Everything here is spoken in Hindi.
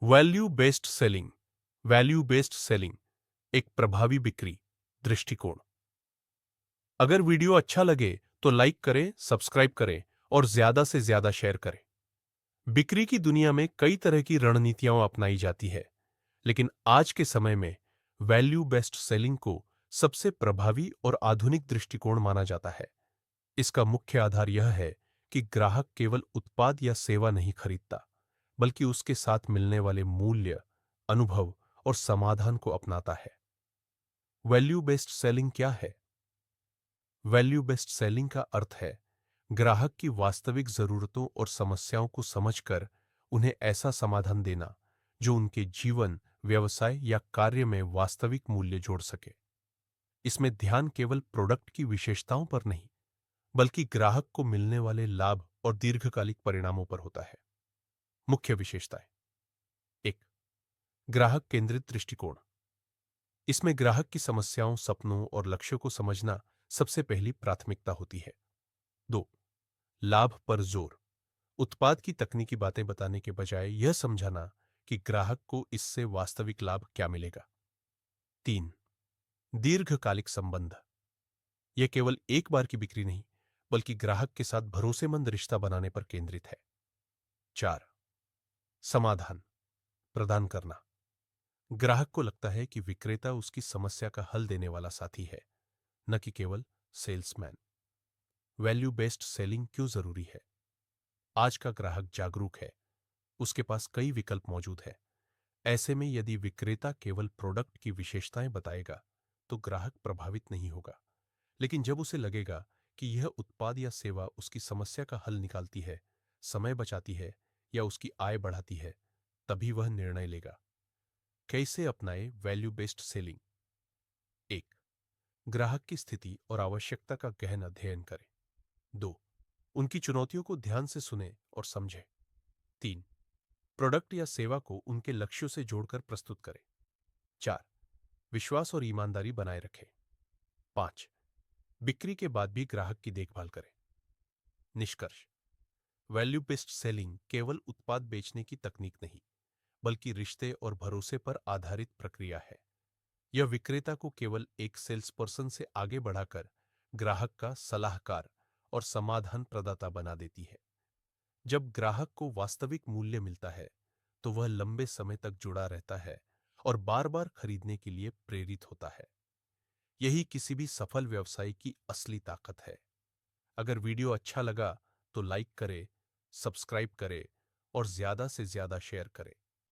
वैल्यू बेस्ड सेलिंग एक प्रभावी बिक्री दृष्टिकोण। अगर वीडियो अच्छा लगे तो लाइक करें, सब्सक्राइब करें और ज्यादा से ज्यादा शेयर करें। बिक्री की दुनिया में कई तरह की रणनीतियां अपनाई जाती है, लेकिन आज के समय में वैल्यू बेस्ड सेलिंग को सबसे प्रभावी और आधुनिक दृष्टिकोण माना जाता है। इसका मुख्य आधार यह है कि ग्राहक केवल उत्पाद या सेवा नहीं खरीदता, बल्कि उसके साथ मिलने वाले मूल्य, अनुभव और समाधान को अपनाता है। वैल्यू बेस्ड सेलिंग क्या है? वैल्यू बेस्ड सेलिंग का अर्थ है ग्राहक की वास्तविक जरूरतों और समस्याओं को समझकर उन्हें ऐसा समाधान देना जो उनके जीवन, व्यवसाय या कार्य में वास्तविक मूल्य जोड़ सके। इसमें ध्यान केवल प्रोडक्ट की विशेषताओं पर नहीं, बल्कि ग्राहक को मिलने वाले लाभ और दीर्घकालिक परिणामों पर होता है। मुख्य विशेषताएं। 1. ग्राहक केंद्रित दृष्टिकोण। इसमें ग्राहक की समस्याओं, सपनों और लक्ष्यों को समझना सबसे पहली प्राथमिकता होती है। 2. लाभ पर जोर। उत्पाद की तकनीकी बातें बताने के बजाय यह समझाना कि ग्राहक को इससे वास्तविक लाभ क्या मिलेगा। 3. दीर्घकालिक संबंध। यह केवल एक बार की बिक्री नहीं, बल्कि ग्राहक के साथ भरोसेमंद रिश्ता बनाने पर केंद्रित है। 4. समाधान प्रदान करना। ग्राहक को लगता है कि विक्रेता उसकी समस्या का हल देने वाला साथी है, न कि केवल सेल्समैन। वैल्यू बेस्ड सेलिंग क्यों जरूरी है? आज का ग्राहक जागरूक है, उसके पास कई विकल्प मौजूद है। ऐसे में यदि विक्रेता केवल प्रोडक्ट की विशेषताएं बताएगा, तो ग्राहक प्रभावित नहीं होगा। लेकिन जब उसे लगेगा कि यह उत्पाद या सेवा उसकी समस्या का हल निकालती है, समय बचाती है या उसकी आय बढ़ाती है, तभी वह निर्णय लेगा। कैसे अपनाए वैल्यू बेस्ड सेलिंग? 1. ग्राहक की स्थिति और आवश्यकता का गहन अध्ययन करें। 2. उनकी चुनौतियों को ध्यान से सुने और समझें। 3. प्रोडक्ट या सेवा को उनके लक्ष्यों से जोड़कर प्रस्तुत करें। 4. विश्वास और ईमानदारी बनाए रखें। 5. बिक्री के बाद भी ग्राहक की देखभाल करें। निष्कर्ष। वैल्यू बेस्ड सेलिंग केवल उत्पाद बेचने की तकनीक नहीं, बल्कि रिश्ते और भरोसे पर आधारित प्रक्रिया है। यह विक्रेता को केवल एक सेल्स पर्सन से आगे बढ़ाकर ग्राहक का सलाहकार और समाधान प्रदाता बना देती है। जब ग्राहक को वास्तविक मूल्य मिलता है, तो वह लंबे समय तक जुड़ा रहता है और बार बार खरीदने के लिए प्रेरित होता है। यही किसी भी सफल व्यवसाय की असली ताकत है। अगर वीडियो अच्छा लगा तो लाइक करें, सब्सक्राइब करें और ज्यादा से ज्यादा शेयर करें।